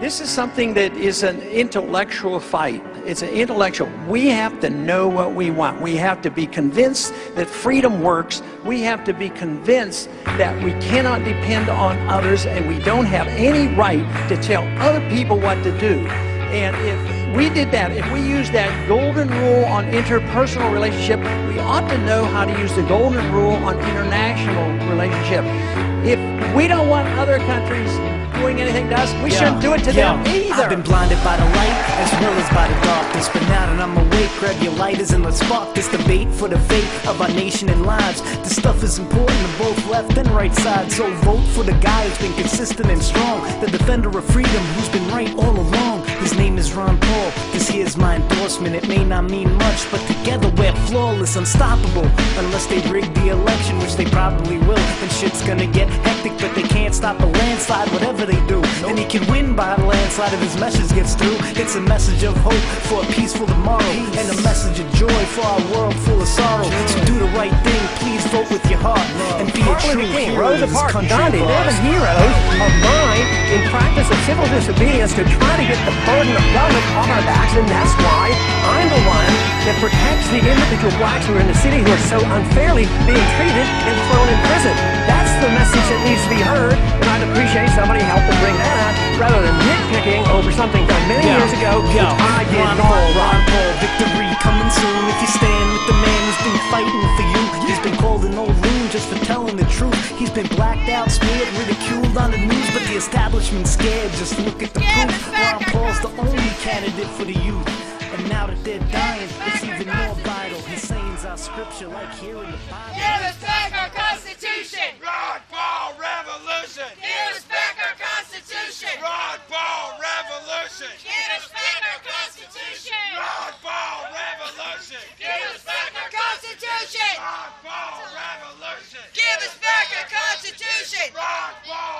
This is something that is an intellectual fight. It's an intellectual. We have to know what we want. We have to be convinced that freedom works. We have to be convinced that we cannot depend on others and we don't have any right to tell other people what to do. And if we did that, if we used that golden rule on interpersonal relationship, we ought to know how to use the golden rule on international relationship. If we don't want other countries doing anything to us, we shouldn't do it to them either. I've been blinded by the light as well as by the darkness, but now that I'm awake, grab your lighters and let's spark this debate for the fate of our nation and lives. This stuff is important to both left and right sides, so vote for the guy who's been consistent and strong, the defender of freedom who's been right all along. His name is Ron Paul. This here's my endorsement. It may not mean much, but together we're flawless, unstoppable. Unless they rig the election, which they probably will, then shit's gonna get hectic, but they can't stop a landslide, whatever they do. And he can win by a landslide if his message gets through. It's a message of hope for a peaceful tomorrow, and a message of joy for our world full of sorrow. So do the right thing, please vote with your heart, and be a true hero of this country. Gandhi, they're the heroes of mine in practice of civil disobedience to try to get the burden of government off our backs, and that's why I'm the one that protects the individual blacks who are in the city who are so unfairly being treated and thrown in prison. That's the message that needs to be heard, and I'd appreciate somebody helping bring that rather than nitpicking over something done many years ago. I did Ron Paul, victory coming soon if you stand with the man who's been fighting for you. He's been called an old loon just for telling the truth. He's been blacked out, smeared, ridiculed on the news, but the establishment's scared. Just look at the proof. Ron Paul's the only candidate for the youth, and now that they're dying, it's even more vital. His sayings are scripture, like here in the Bible. Give us back our Constitution! Ron Paul Revolution! Give us back our Constitution! Ron Paul Revolution! Give us back our Constitution! Ron Paul Revolution! Give us back our Constitution! Ron Paul Revolution! Give us back our Constitution! Ron Paul